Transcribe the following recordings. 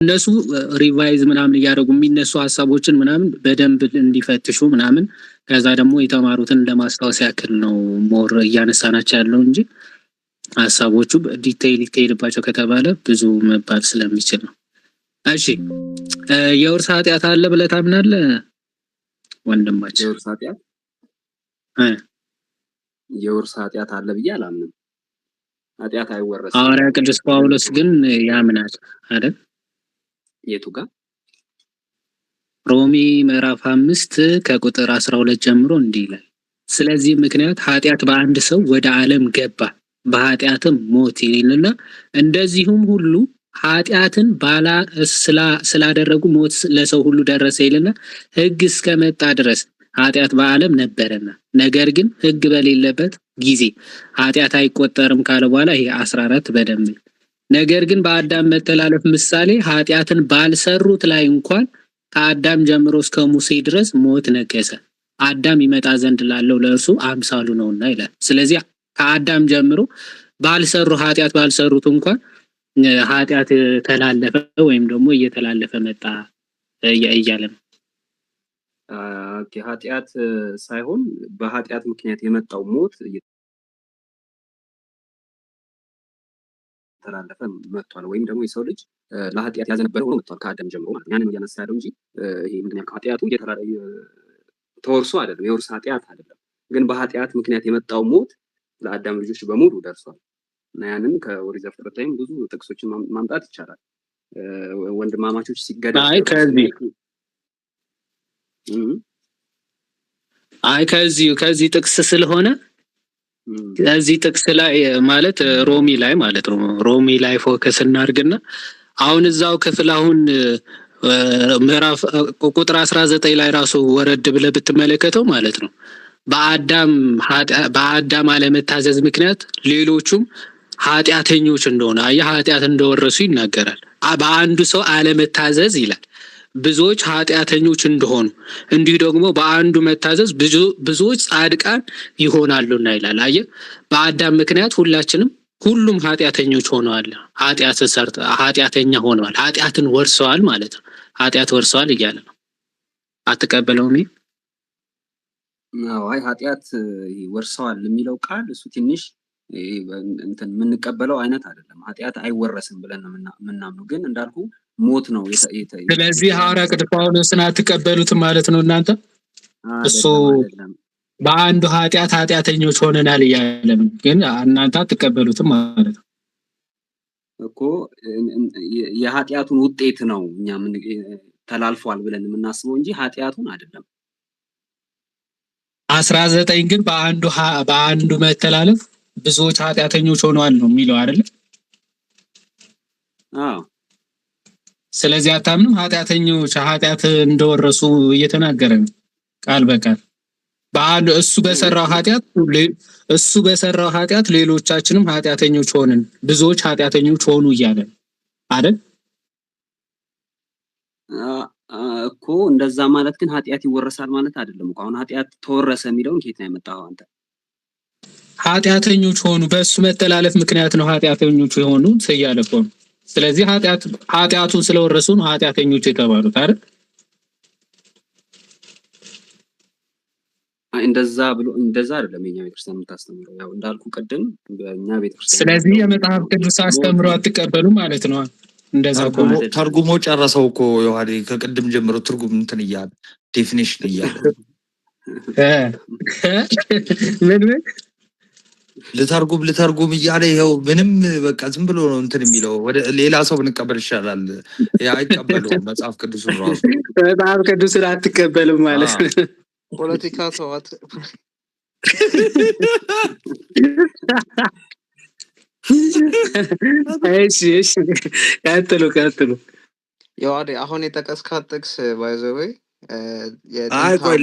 እነሱ ሪቫይዝ ምናምን እያደረጉ የሚነሱ ሀሳቦችን ምናምን በደንብ እንዲፈትሹ ምናምን ከዛ ደግሞ የተማሩትን ለማስታወስ ያክል ነው ሞር እያነሳናቸው ያለው እንጂ ሀሳቦቹ ዲቴይል ይካሄድባቸው ከተባለ ብዙ መባል ስለሚችል ነው። እሺ የውርስ ኃጢአት አለ ብለህ ታምናለህ ወንድማችን? የውርስ ኃጢአት አለ ብዬ አላምንም። ኃጢአት አይወረስም። ሐዋርያ ቅዱስ ጳውሎስ ግን ያምናል አይደል? የቱ ጋር? ሮሜ ምዕራፍ 5 ከቁጥር 12 ጀምሮ እንዲህ ይላል። ስለዚህ ምክንያት ኃጢአት በአንድ ሰው ወደ ዓለም ገባ፣ በኃጢአትም ሞት ይልና እንደዚሁም ሁሉ ኃጢአትን ስላደረጉ ሞት ለሰው ሁሉ ደረሰ ይልና ሕግ እስከመጣ ድረስ ኃጢአት በዓለም ነበረና ነገር ግን ሕግ በሌለበት ጊዜ ኃጢአት አይቆጠርም ካለ በኋላ ይሄ 14 በደንብ ነገር ግን በአዳም መተላለፍ ምሳሌ ኃጢአትን ባልሰሩት ላይ እንኳን ከአዳም ጀምሮ እስከ ሙሴ ድረስ ሞት ነገሰ፣ አዳም ይመጣ ዘንድ ላለው ለእርሱ አምሳሉ ነውና ይላል። ስለዚህ ከአዳም ጀምሮ ኃጢአት ባልሰሩት እንኳን ኃጢአት ተላለፈ ወይም ደግሞ እየተላለፈ መጣ እያለ ነው። ኃጢአት ሳይሆን በኃጢአት ምክንያት የመጣው ሞት ተላለፈ መጥቷል። ወይም ደግሞ የሰው ልጅ ለኃጢአት ያዘነበለ ሆኖ መጥቷል ከአዳም ጀምሮ ማለት ነው። ያንን ነው እያነሳ ያለው እንጂ ይሄ ምክንያት ኃጢአቱ ተወርሶ አይደለም፣ የውርስ ኃጢአት አይደለም። ግን በኃጢአት ምክንያት የመጣው ሞት ለአዳም ልጆች በሙሉ ደርሷል እና ያንን ከኦሪት ዘፍጥረት ላይም ብዙ ጥቅሶችን ማምጣት ይቻላል። ወንድማማቾች ሲገዳደሉ ከዚህ ጥቅስ ስለሆነ ከዚህ ጥቅስ ላይ ማለት ሮሚ ላይ ማለት ነው። ሮሚ ላይ ፎከስ እናድርግና አሁን እዛው ክፍል አሁን ምዕራፍ ቁጥር 19 ላይ ራሱ ወረድ ብለህ ብትመለከተው ማለት ነው በአዳም አለመታዘዝ ምክንያት ሌሎቹም ኃጢአተኞች እንደሆነ ኃጢአት እንደወረሱ ይናገራል። በአንዱ ሰው አለመታዘዝ ይላል ብዙዎች ኃጢአተኞች እንደሆኑ እንዲሁ ደግሞ በአንዱ መታዘዝ ብዙዎች ጻድቃን ይሆናሉና ይላል። በአዳም ምክንያት ሁሉም ኃጢአተኞች ሆነዋል፣ ኃጢአተኛ ሆነዋል፣ ኃጢአትን ወርሰዋል ማለት ነው። ኃጢአት ወርሰዋል እያለ ነው። አትቀበለውም? ኃጢአት ወርሰዋል የሚለው ቃል እሱ ትንሽ የምንቀበለው አይነት አይደለም። ኃጢአት አይወረስም ብለን ነው የምናምነው። ግን እንዳልኩ ሞት ነው። ስለዚህ ሐዋርያ ቅዱስ ጳውሎስን አትቀበሉትም ማለት ነው እናንተ? እሱ በአንዱ ኃጢአተኞች ሆነናል እያለ ነው፣ ግን እናንተ አትቀበሉትም ማለት ነው እኮ። የኃጢአቱን ውጤት ነው እኛ ተላልፏል ብለን የምናስበው እንጂ ኃጢአቱን አይደለም። 19 ግን በአንዱ መተላለፍ ብዙዎች ኃጢአተኞች ሆነዋል ነው የሚለው አይደል? ስለዚህ አታምንም? ኃጢአተኞች ኃጢአት እንደወረሱ እየተናገረ ነው ቃል በቃል። እሱ በሰራው ኃጢአት ሌሎቻችንም ኃጢአተኞች ሆንን፣ ብዙዎች ኃጢአተኞች ሆኑ እያለ አይደል እኮ። እንደዛ ማለት ግን ኃጢአት ይወረሳል ማለት አይደለም እኮ። አሁን ኃጢአት ተወረሰ የሚለውን ከየት ነው ያመጣኸው አንተ? ኃጢአተኞች ሆኑ በእሱ መተላለፍ ምክንያት ነው ኃጢአተኞች የሆኑት እያለ እኮ ነው። ስለዚህ ኃጢአቱን ስለወረሱ ነው ኃጢአተኞች የተባሉት አይደል? እንደዛ አይደለም የኛ ቤተክርስቲያን የምታስተምረው። ያው እንዳልኩ ቅድም በእኛ ቤተክርስቲያን ስለዚህ የመጽሐፍ ቅዱስ አስተምሮ አትቀበሉ ማለት ነው። እንደዛ ተርጉሞ ጨረሰው እኮ ዮሐዴ ከቅድም ጀምሮ ትርጉም እያለ ዴፊኒሽን እያለ ምን ልተርጉም እያለ ይኸው ምንም በቃ ዝም ብሎ ነው የሚለው። ወደ ሌላ ሰው ብንቀበል ይሻላል። አይቀበሉም መጽሐፍ ቅዱስን ራሱ። መጽሐፍ ቅዱስን አትቀበልም ማለት ነው። ፖለቲካ ሰዋት እሺ ቀጥሉ። ዮሐዴ አሁን የጠቀስካት ጥቅስ ባይዘዌ ቆይ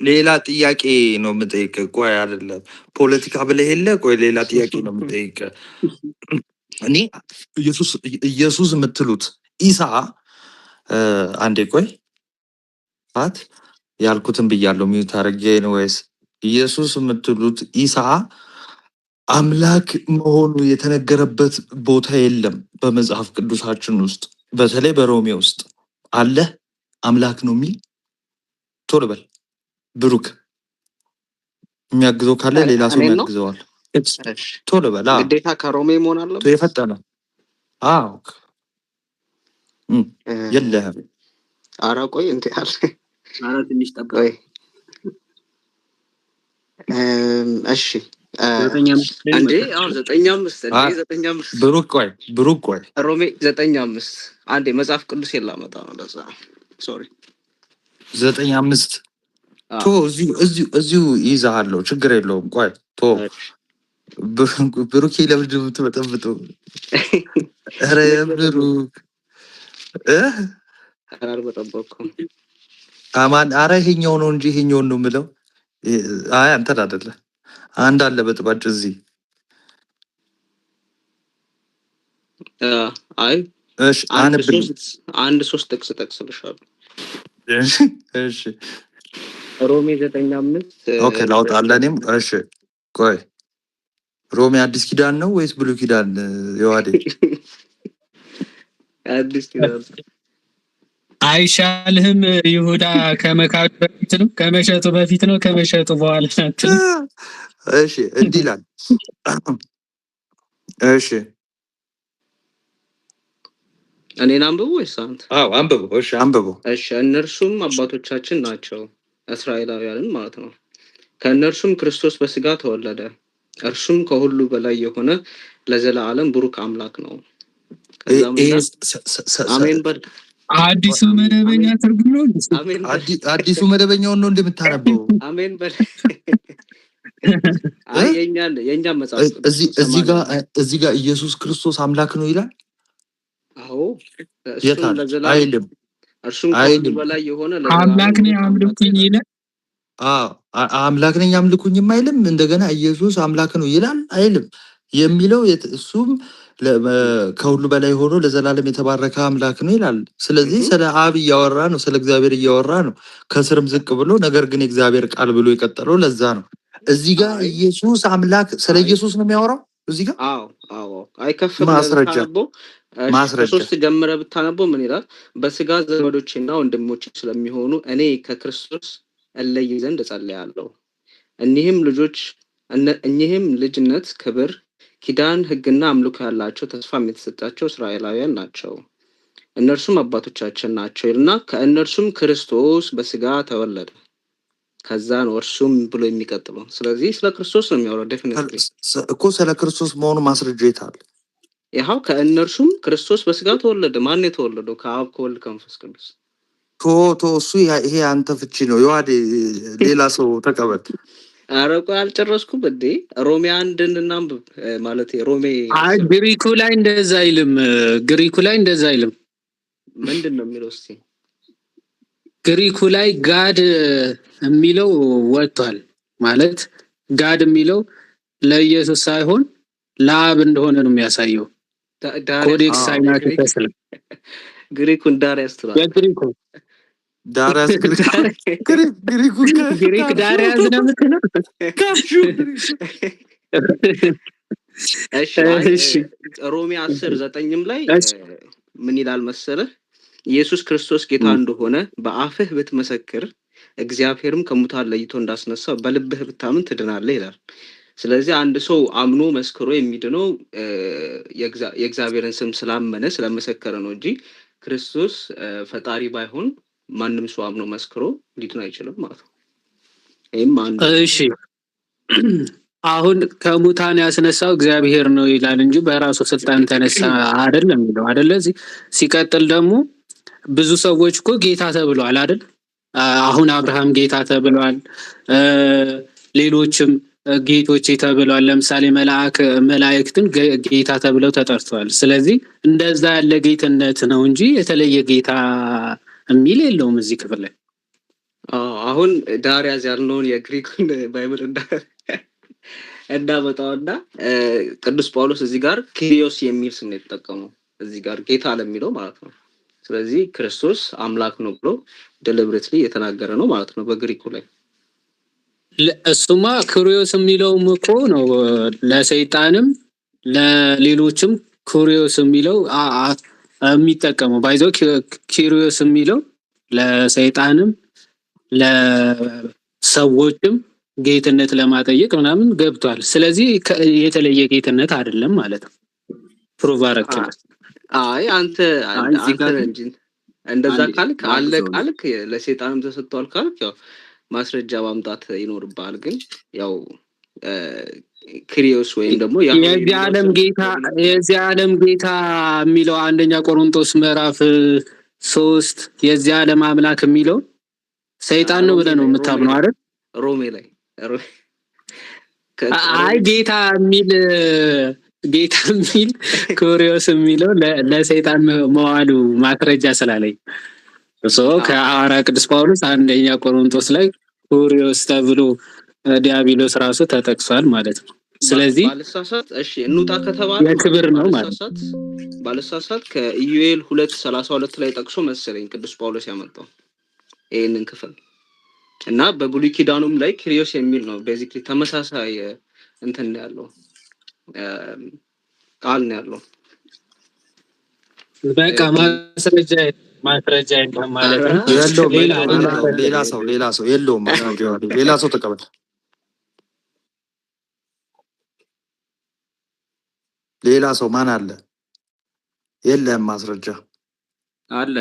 ሌላ ጥያቄ ነው የምጠይቅህ። ቆይ አይደለም ፖለቲካ ብለህ የለ። ቆይ ሌላ ጥያቄ ነው የምጠይቅህ። እኔ ኢየሱስ የምትሉት ኢሳ አንዴ ቆይ ያልኩትን ብያለሁ። ሚዩት አድርጌ ነው ወይስ ኢየሱስ የምትሉት ኢሳ አምላክ መሆኑ የተነገረበት ቦታ የለም በመጽሐፍ ቅዱሳችን ውስጥ። በተለይ በሮሜ ውስጥ አለ አምላክ ነው የሚል ቶሎ በል ብሩክ። የሚያግዘው ካለ ሌላ ሰው እኔን ነው? ያግዘዋል። እሺ ቶሎ በል። ግዴታ ከሮሜ መሆን አለበት? የፈጠነ አዎ የለህም። ኧረ ቆይ እንትን ያለ ኧረ ትንሽ ጠብቅ። ቆይ እሺ እንዴ አሁን 9:5 እንዴ 9:5 ብሩክ ቆይ ሮሜ 9:5 አንዴ መጽሐፍ ቅዱስ የላመጣ ነው ለዛ ሶሪ 9:5 ቶ እዚሁ ይዛሃለሁ ችግር የለውም። ቆይ ቶ ብሩክ ለምንድን ነው የምትበጠብጠው? ኧረ ብሩክ አልበጠበኩም። አማን ኧረ ይሄኛው ነው እንጂ ይሄኛውን ነው የምለው። አይ አንተን አይደለ አንድ አለ በጥባጭ እዚህ። አይ እሺ አንድ 3 ጥቅስ ጠቅስልሻለሁ። እሺ ሮሜ 9:5 ኦኬ ላውጣልህ እኔም። እሺ ቆይ ሮሜ አዲስ ኪዳን ነው ወይስ ብሉይ ኪዳን? የዋዴ አዲስ ኪዳን። አይሻልህም? ይሁዳ ከመካዱ በፊት ነው ከመሸጡ በፊት ነው ከመሸጡ በኋላ ነው? እሺ እንዲህ ይላል። እሺ እኔን አንብቡ ወይስ አንተ? አዎ አንብቡ። እሺ አንብቡ። እሺ እነርሱም አባቶቻችን ናቸው እስራኤላውያንን ማለት ነው። ከእነርሱም ክርስቶስ በስጋ ተወለደ፣ እርሱም ከሁሉ በላይ የሆነ ለዘላለም ብሩክ አምላክ ነው። አሜን በል። አዲሱ መደበኛ ትርጉም ነው። አዲሱ መደበኛውን ነው እንደምታነበው። አሜን በል። አይ የኛ መጽሐፍ እዚህ ጋር ኢየሱስ ክርስቶስ አምላክ ነው ይላል። አዎ እሱም ለዘላለም እርሱም ከሁሉ በላይ የሆነ አምላክ ነኝ አምልኩኝ ይላል። አምላክ ነኝ አምልኩኝም አይልም። እንደገና ኢየሱስ አምላክ ነው ይላል አይልም። የሚለው እሱም ከሁሉ በላይ ሆኖ ለዘላለም የተባረከ አምላክ ነው ይላል። ስለዚህ ስለ አብ እያወራ ነው፣ ስለ እግዚአብሔር እያወራ ነው። ከስርም ዝቅ ብሎ ነገር ግን የእግዚአብሔር ቃል ብሎ የቀጠለው ለዛ ነው። እዚህ ጋር ኢየሱስ አምላክ ስለ ኢየሱስ ነው የሚያወራው እዚህ ጋር። አዎ አይከፍም። ማስረጃ 3 ጀምረ ብታነበው ምን ይላል? በስጋ ዘመዶችና ወንድሞች ስለሚሆኑ እኔ ከክርስቶስ እለይ ዘንድ እጸልያለሁ። እኚህም ልጅነት፣ ክብር፣ ኪዳን፣ ሕግና አምልኮ ያላቸው ተስፋም የተሰጣቸው እስራኤላውያን ናቸው። እነርሱም አባቶቻችን ናቸው ይልና ከእነርሱም ክርስቶስ በስጋ ተወለደ። ከዛ ነው እርሱም ብሎ የሚቀጥለው። ስለዚህ ስለ ክርስቶስ ነው የሚያወራው። ዴፊኒትሊ እኮ ስለ ክርስቶስ መሆኑ ማስረጃ የታል? ይኸው ከእነርሱም ክርስቶስ በስጋ ተወለደ። ማን የተወለደው? ከአብ ከወልድ ከመንፈስ ቅዱስ። እሱ ይሄ አንተ ፍቺ ነው። የዋዴ ሌላ ሰው ተቀበል። ኧረ ቆይ አልጨረስኩም እንዴ። ሮሜ 1 እናንብብ። ማለት ሮሜ ግሪኩ ላይ እንደዛ አይልም። ምንድን ነው የሚለው? እስቲ ግሪኩ ላይ ጋድ የሚለው ወጥቷል። ማለት ጋድ የሚለው ለኢየሱስ ሳይሆን ለአብ እንደሆነ ነው የሚያሳየው። ኮዴክስ ሳይናት ተስለ ግሪኩን ዳሪያስ ትላለህ። የግሪኩ ዳሪያስ ግሪክ ዳሪያስ ነው የምትለው? እሺ ሮሜ 10:9 ላይ ምን ይላል መሰለህ? ኢየሱስ ክርስቶስ ጌታ እንደሆነ በአፍህ ብትመሰክር እግዚአብሔርም ከሙታን ለይቶ እንዳስነሳው በልብህ ብታምን ትድናለህ ይላል። ስለዚህ አንድ ሰው አምኖ መስክሮ የሚድነው የእግዚአብሔርን ስም ስላመነ ስለመሰከረ ነው እንጂ ክርስቶስ ፈጣሪ ባይሆን ማንም ሰው አምኖ መስክሮ ሊድን አይችልም ማለት ነው። ይሄም አንድ እሺ አሁን ከሙታን ያስነሳው እግዚአብሔር ነው ይላል እንጂ በራሱ ስልጣን ተነሳ አይደለም የሚለው አይደለ? ሲቀጥል ደግሞ ብዙ ሰዎች እኮ ጌታ ተብለዋል አይደል? አሁን አብርሃም ጌታ ተብሏል፣ ሌሎችም ጌቶች ተብለዋል። ለምሳሌ መላእክትን ጌታ ተብለው ተጠርተዋል። ስለዚህ እንደዛ ያለ ጌትነት ነው እንጂ የተለየ ጌታ የሚል የለውም እዚህ ክፍል ላይ። አሁን ዳሪያስ ያልነውን የግሪኩን ባይብል እንዳመጣውና ቅዱስ ጳውሎስ እዚህ ጋር ኪሪዮስ የሚል ስም ነው የተጠቀመው እዚህ ጋር ጌታ ለሚለው ማለት ነው። ስለዚህ ክርስቶስ አምላክ ነው ብሎ ዴሊብሬትሊ የተናገረ ነው ማለት ነው በግሪኩ ላይ። እሱማ ኩሪዮስ የሚለውም እኮ ነው ለሰይጣንም ለሌሎችም ኩሪዮስ የሚለው የሚጠቀመው ባይዘው ኪሪዮስ የሚለው ለሰይጣንም ለሰዎችም ጌትነት ለማጠየቅ ምናምን ገብቷል። ስለዚህ የተለየ ጌትነት አይደለም ማለት ነው። ፕሩቭ አረክለት። አይ አንተ እዚህ ጋር ግን እንጂ እንደዛ አንዴ ካልክ አለ ላግዘው ነው። ካልክ ለሰይጣንም ተሰጥቷል ካልክ ያው ማስረጃ ማምጣት ይኖርብሃል። ግን ያው ክሪዮስ ወይም ደግሞ ያህዌ የዚህ የሚለው ዓለም ስም ጌታ በብሉይ የዚህ ዓለም ጌታ የሚለው አንደኛ ቆሮንቶስ ምዕራፍ 3 የዚህ ዓለም አምላክ የሚለው ሰይጣን ነው ብለህ ነው የምታምነው አይደል? ሮሜ ላይ አይ ጌታ የሚል ኩሪዮስ የሚለው ለሰይጣን መዋሉ ማስረጃ ስላለኝ ከሐዋርያ ቅዱስ ጳውሎስ አንደኛ ቆሮንቶስ ላይ ኩሪዮስ ተብሎ ዲያብሎስ ራሱ ተጠቅሷል ማለት ነው። ስለዚህ ባልሳሳት እሺ እንውጣ ከተባለ የክብር ነው ማለት ባልሳሳት ከኢዩኤል 2:32 ላይ ጠቅሶ መሰለኝ ቅዱስ ጳውሎስ ያመጣው ይሄንን ክፍል እና በብሉይ ኪዳኑም ላይ ክሪዮስ የሚል ነው። ቤዚክሊ ተመሳሳይ እንትን ያለው ቃል ነው ያለው። በቃ ማስረጃ ማለት ነው። ሌላ ሰው የለውም። ሌላ ሰው ተቀበል። ሌላ ሰው ማን አለ? የለም ማስረጃ አለ።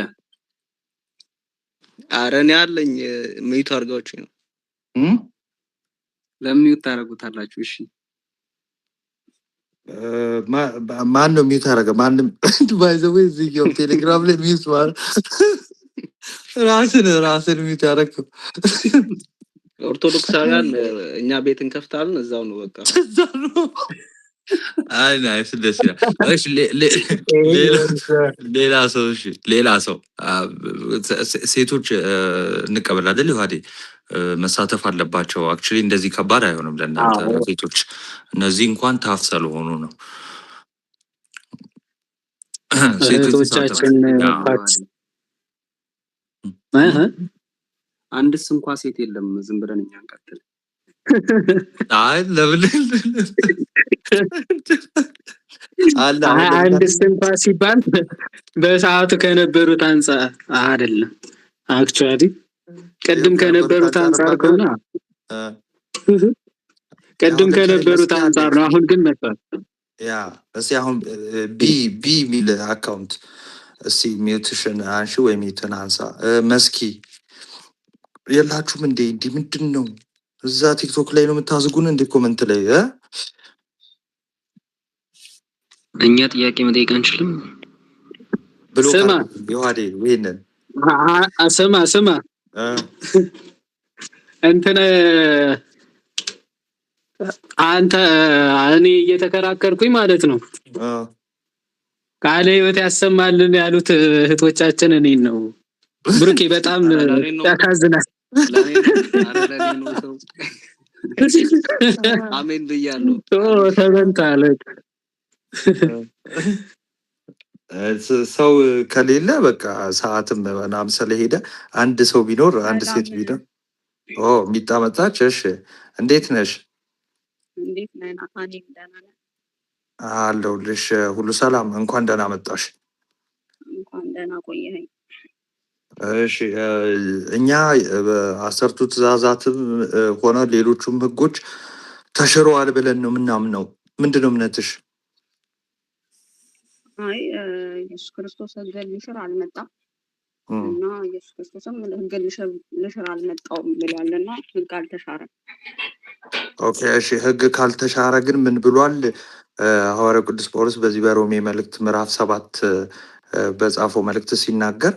ኧረ እኔ አለኝ። ሚዩት አድርጋችሁ ነው ለሚዩት ታደርጉታላችሁ? እሺ ማን ነው ሚዩት አደረገ? ማንም ባይዘው እዚህ ቴሌግራም ላይ ሚዩት ማለት ራስን ሚዩት ያደረገው ኦርቶዶክሳውያን እኛ ቤት እንከፍታለን እዛው ነው በቃ እዛው ነው። አይ ናይስ ደስ ይላል። እሺ ሌላ ሰው ሴቶች እንቀበል አይደል? ይዋዴ መሳተፍ አለባቸው። አክቹሊ እንደዚህ ከባድ አይሆንም ለእናንተ ሴቶች። እነዚህ እንኳን ታፍ ስለሆኑ ነው። ሴቶቻችን አንድስ እንኳን ሴት የለም። ዝም ብለን እኛ እንቀጥል። አይ ለምን አንድስ እንኳን ሲባል በሰዓቱ ከነበሩት አንፃር አይደለም። አክቹአሊ ቅድም ከነበሩት አንፃር ከሆነ ቅድም ከነበሩት አንፃር ነው። አሁን ግን መጣ ያ እስኪ አሁን ቢ ሚል አካውንት እስኪ ሚውትሽን አንሺ ወይ ሚውትን አንሳ። መስኪ የላችሁም እንዴ? እንዲህ ምንድን ነው? እዛ ቲክቶክ ላይ ነው የምታዝጉን እንዴ? ኮመንት ላይ እኛ ጥያቄ መጠየቅ አንችልም ብሎ ስማ ይዋዴ ወይነን ስማ እንትን አንተ እኔ እየተከራከርኩኝ ማለት ነው። ቃለ ሕይወት ያሰማልን ያሉት እህቶቻችን እኔን ነው። ብሩኬ በጣም ያሳዝናል። አሜን ብያለሁ። ተበንታለ ሰው ከሌለ በቃ ሰዓትም ምናምን ስለሄደ አንድ ሰው ቢኖር አንድ ሴት ቢኖር ሚጣ መጣች። እሺ እንዴት ነሽ? እንዴት ነህ ናታኒ? ደህና ነህ? አለሁልሽ። ሁሉ ሰላም? እንኳን ደህና መጣሽ። እንኳን ደህና ቆየኸኝ። እሺ እኛ በአሰርቱ ትእዛዛትም ሆነ ሌሎቹም ህጎች ተሽረዋል ብለን ነው ምናምነው። ምንድነው እምነትሽ? አይ ኢየሱስ ክርስቶስ ህግን ሊሽር አልመጣም እና ኢየሱስ ክርስቶስም ህግን ሊሽር አልመጣውም ብሏልና ህግ አልተሻረም። ኦኬ እሺ ህግ ካልተሻረ ግን ምን ብሏል ሐዋርያው ቅዱስ ጳውሎስ በዚህ በሮሜ መልእክት ምዕራፍ 7 በጻፈው መልእክት ሲናገር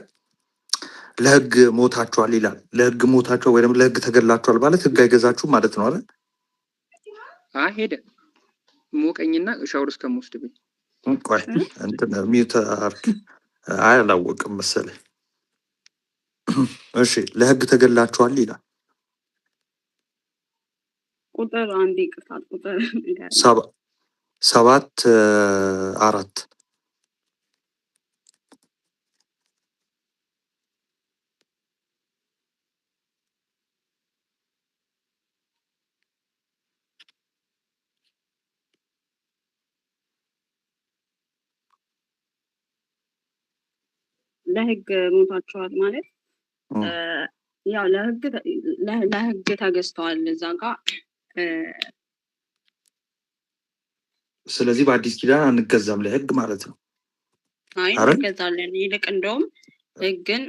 ለህግ ሞታችኋል ይላል። ለህግ ሞታችኋል ወይም ለህግ ተገላችኋል ማለት ህግ አይገዛችሁም ማለት ነው አይደል? ሄደ ሞቀኝና ሻወር እስከምወስድብኝ ቆይ እንትን ሚውት አርክ አላወቅም መሰለኝ። እሺ ለህግ ተገላችኋል ይላል። ቁጥር አንድ ይቅርታ፣ ቁጥር 7:4 ለህግ ሞታቸዋል ማለት ያው ለህግ ተገዝተዋል እዛ ጋር። ስለዚህ በአዲስ ኪዳን አንገዛም ለህግ ማለት ነው። አይ እንገዛለን። ይልቅ እንደውም ህግን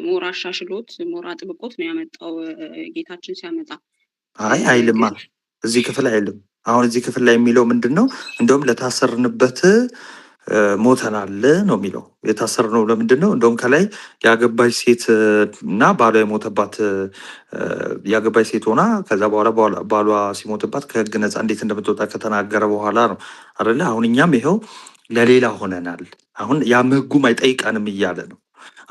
ሞራ አሻሽሎት ሞራ አጥብቆት ነው ያመጣው ጌታችን ሲያመጣ። አይ አይልማ፣ እዚህ ክፍል አይልም። አሁን እዚህ ክፍል ላይ የሚለው ምንድን ነው? እንደውም ለታሰርንበት ሞተናል ነው የሚለው። የታሰርነው ለምንድን ነው? እንደውም ከላይ ያገባች ሴት እና ባሏ የሞተባት ያገባች ሴት ሆና ከዛ በኋላ ባሏ ሲሞትባት ከህግ ነፃ እንዴት እንደምትወጣ ከተናገረ በኋላ ነው አይደለ? አሁን እኛም ይኸው ለሌላ ሆነናል። አሁን ያም ህጉም አይጠይቀንም እያለ ነው።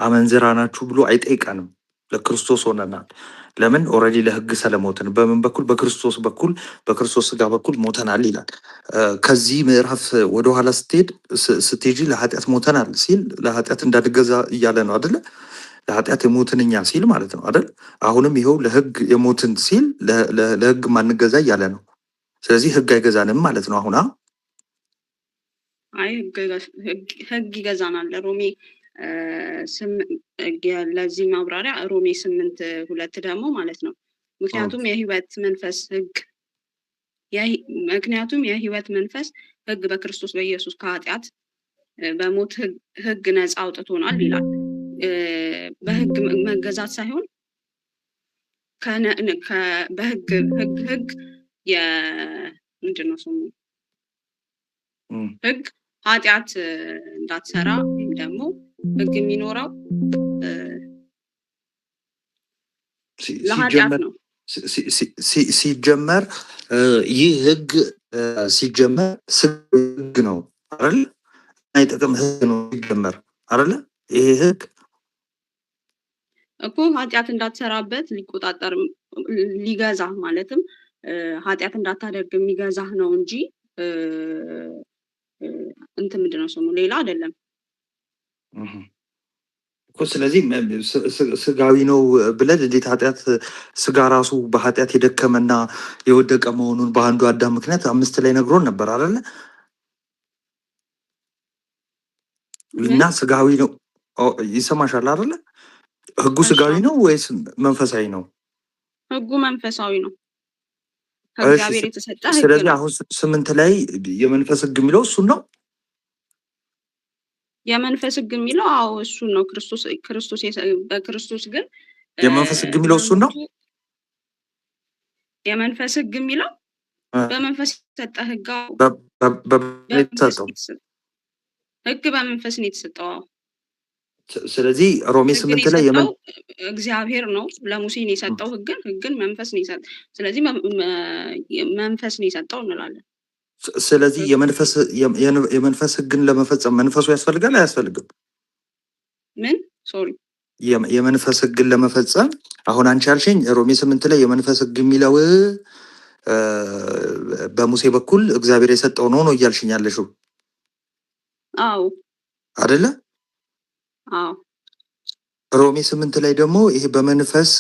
አመንዝራ ናችሁ ብሎ አይጠይቀንም፣ ለክርስቶስ ሆነናል። ለምን? ኦልሬዲ ለህግ ስለሞትን። በምን በኩል? በክርስቶስ በኩል፣ በክርስቶስ ስጋ በኩል ሞተናል ይላል። ከዚህ ምዕራፍ ወደኋላ ስትሄጂ ለኃጢአት ሞተናል ሲል ለኃጢአት እንዳንገዛ እያለ ነው አደለ? ለኃጢአት የሞትን እኛ ሲል ማለት ነው አደለ? አሁንም ይኸው ለህግ የሞትን ሲል ለህግ ማንገዛ እያለ ነው። ስለዚህ ህግ አይገዛንም ማለት ነው። አሁን አይ ህግ ይገዛናል። ሮሜ ለዚህ ማብራሪያ ሮሜ 8:2 ደግሞ ማለት ነው። ምክንያቱም የህይወት መንፈስ ህግ በክርስቶስ በኢየሱስ ከኃጢአት በሞት ህግ ነፃ አውጥቶናል ይላል። በህግ መገዛት ሳይሆን በህግ ምንድን ነው ስሙ? ህግ ኃጢአት እንዳትሰራ ወይም ደግሞ ህግ የሚኖረው ለኃጢአት ነው። ሲጀመር ይህ ህግ ሲጀመር ህግ ነው አይደል? አይጠቅም ህግ ነው ሲጀመር አይደል? ይሄ ህግ እኮ ኃጢአት እንዳትሰራበት ሊቆጣጠር ሊገዛ ማለትም ኃጢአት እንዳታደርግ የሚገዛህ ነው እንጂ እንትን ምንድን ነው ስሙ ሌላ አይደለም እኮ። ስለዚህ ስጋዊ ነው ብለን እንዴት ኃጢአት ስጋ ራሱ በኃጢአት የደከመና የወደቀ መሆኑን በአንዱ አዳም ምክንያት 5 ላይ ነግሮን ነበር አይደለ? እና ስጋዊ ነው ይሰማሻል አይደለ? ህጉ ስጋዊ ነው ወይስ መንፈሳዊ ነው? ህጉ መንፈሳዊ ነው። ከእግዚአብሔር የተሰጠ ህግ ነው። ስለዚህ አሁን 8 ላይ የመንፈስ ህግ የሚለው እሱን ነው። የመንፈስ ህግ የሚለው አዎ እሱን ነው። በክርስቶስ ግን የመንፈስ ህግ የሚለው እሱን ነው። የመንፈስ ህግ የሚለው በመንፈስ የተሰጠ ህግ ህግ በመንፈስ ነው የተሰጠው። ስለዚህ ሮሜ 8 ላይ እግዚአብሔር ነው ለሙሴ ነው የሰጠው ህግን መንፈስ ነው የሰጠው። ስለዚህ መንፈስ ነው የሰጠው እንላለን። ስለዚህ የመንፈስ ህግን ለመፈጸም መንፈሱ ያስፈልጋል አያስፈልግም? ምን ሶሪ የመንፈስ ህግን ለመፈጸም አሁን አንቺ ያልሽኝ ሮሜ 8 ላይ የመንፈስ ህግ የሚለው በሙሴ በኩል እግዚአብሔር የሰጠው ነው እያልሽኝ ያለሽው? አዎ አይደለ? አዎ። ሮሜ 8 ላይ ደግሞ ይሄ በመንፈስ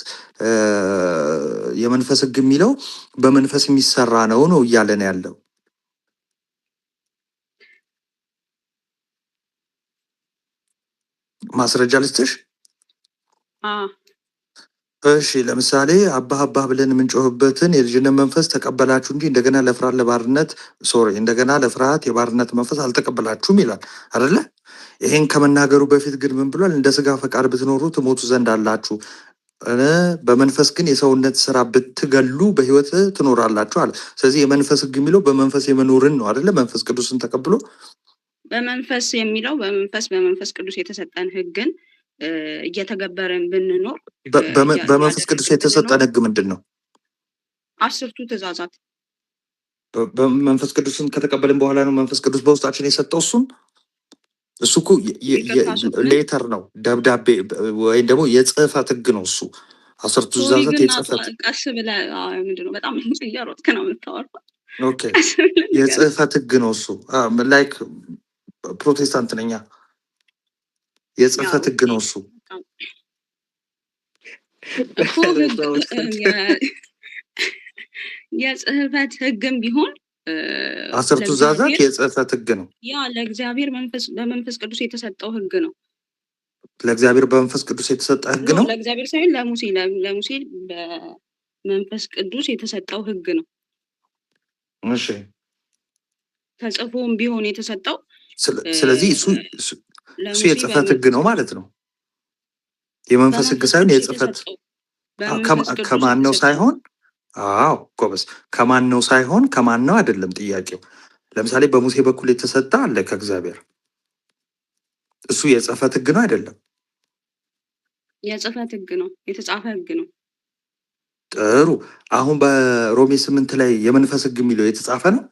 የመንፈስ ህግ የሚለው በመንፈስ የሚሰራ ነው እያለ ነው ያለው። ማስረጃ ልስጥሽ? እሺ ለምሳሌ አባ ብለን የምንጮህበትን የልጅነት መንፈስ ተቀበላችሁ እንጂ እንደገና ለፍርሃት የባርነት መንፈስ አልተቀበላችሁም ይላል አይደለ? ይሄን ከመናገሩ በፊት ግን ምን ብሏል? እንደ ስጋ ፈቃድ ብትኖሩ ትሞቱ ዘንድ አላችሁ፣ በመንፈስ ግን የሰውነት ስራ ብትገሉ በህይወት ትኖራላችሁ አለ። ስለዚህ የመንፈስ ህግ የሚለው በመንፈስ የመኖርን ነው አይደለ? መንፈስ ቅዱስን ተቀብሎ በመንፈስ የሚለው በመንፈስ ቅዱስ የተሰጠን ህግን እየተገበረን ብንኖር። በመንፈስ ቅዱስ የተሰጠን ህግ ምንድን ነው? 10ቱ ትእዛዛት። በመንፈስ ቅዱስን ከተቀበልን በኋላ ነው መንፈስ ቅዱስ በውስጣችን የሰጠው እሱ እኮ ሌተር ነው፣ ደብዳቤ ወይም ደግሞ የጽህፈት ህግ ነው እሱ። 10ቱ ትእዛዛት የጽህፈት ቀስ ብለህ ምንድነው በጣም እያሮጥክ ነው የምታወራው። ኦኬ የጽህፈት ህግ ነው እሱ። ላይክ ፕሮቴስታንት ነኛ። የጽህፈት ህግ ነው እሱ። የጽህፈት ህግም ቢሆን 10ቱ ትእዛዛት የጽህፈት ህግ ነው። ያ ለእግዚአብሔር በመንፈስ ቅዱስ የተሰጠው ህግ ነው። ለእግዚአብሔር በመንፈስ ቅዱስ የተሰጠ ህግ ነው። ለእግዚአብሔር ሳይሆን ለሙሴ በመንፈስ ቅዱስ የተሰጠው ህግ ነው። እሺ ተጽፎም ቢሆን የተሰጠው ስለዚህ እሱ የጽፈት ህግ ነው ማለት ነው። የመንፈስ ህግ ሳይሆን የጽፈት ከማን ነው ሳይሆን ጎበዝ ከማን ነው ሳይሆን ከማን ነው አይደለም ጥያቄው። ለምሳሌ በሙሴ በኩል የተሰጠ አለ ከእግዚአብሔር፣ እሱ የጽፈት ህግ ነው አይደለም? የጽፈት ህግ ነው፣ የተጻፈ ህግ ነው። ጥሩ። አሁን በሮሜ 8 ላይ የመንፈስ ህግ የሚለው የተጻፈ ነው?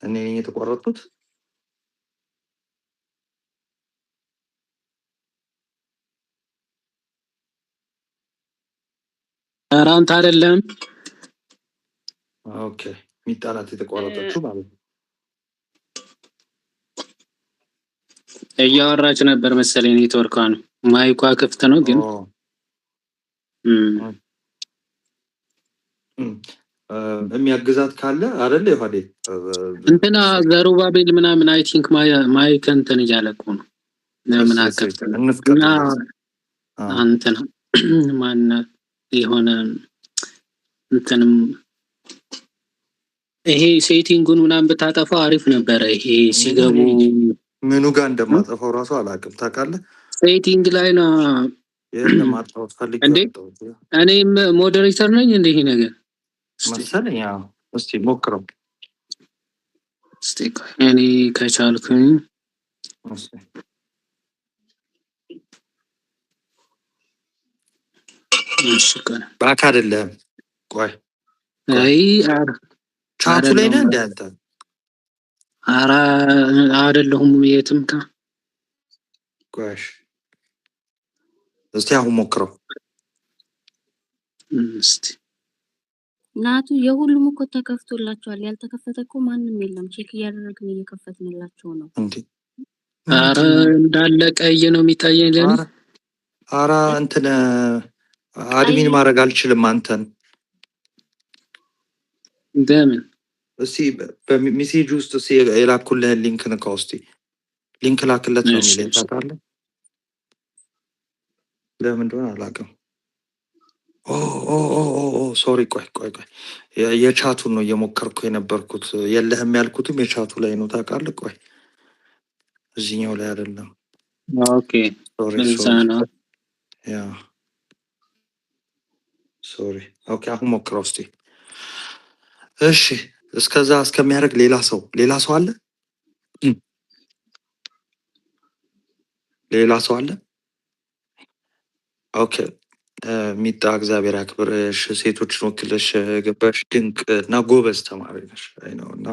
እኔ የተቆረጡት አንተ አይደለም። ኦኬ ሚጣላት የተቆረጠችው ማለት ነው። እያወራች ነበር መሰለኝ፣ ኔትወርኳ ነው። ማይኳ ክፍት ነው ግን የሚያግዛት ካለ አይደለ ይሆዴ እንትና ዘሩባቤል ምናምን አይ ቲንክ ማይክ እንትን እያለ እኮ ነው። ለምን አከፍተና እንትና ማን የሆነ እንትንም ይሄ ሴቲንጉን ምናምን ብታጠፋው አሪፍ ነበረ። ይሄ ሲገቡ ምኑ ጋር እንደማጠፋው ራሱ አላውቅም። ታውቃለህ ሴቲንግ ላይ ነው የማጥፋት ፈልጌ ነው። እኔም ሞዴሬተር ነኝ እንደ ይሄ ነገር መሰለኝ። እስቲ ሞክረው እስቲ እኔ ከቻልኩኝ ባክ አይደለም። ቆይ አይ ቻቱ ላይ ነህ እንደ አንተ? ኧረ አይደለሁም የትም ጋ። ቆይ እስቲ አሁን ሞክረው እስቲ። ናቱ የሁሉም እኮ ተከፍቶላቸዋል። ያልተከፈተ እኮ ማንም የለም። ቼክ እያደረግን እየከፈትንላቸው ነው እንዴ። ኧረ እንዳለ ቀይ ነው የሚታየኝ ለኔ። ኧረ እንትን አድሚን ማድረግ አልችልም አንተን። እንደምን እስቲ በሜሴጅ ውስጥ የላኩልህን ሊንክ ንካው እስቲ። ሊንክ ላክለት ነው የሚለኝ ታውቃለህ? ለምን እንደሆነ አላውቅም። ሶሪ ቆይ የቻቱን ነው እየሞከርኩ የነበርኩት። የለህም ያልኩትም የቻቱ ላይ ነው ታውቃለህ? ቆይ እዚህኛው ላይ አይደለም። ኦኬ ሶሪ ኦኬ አሁን ሞክረው እስቲ። እሺ እስከዛ እስከሚያደርግ ሌላ ሰው አለ? ሌላ ሰው አለ? ኦኬ ሚጣ እግዚአብሔር ያክብርሽ። ሴቶችን ወክለሽ ገባሽ። ድንቅ እና ጎበዝ ተማሪ ነሽ ነው እና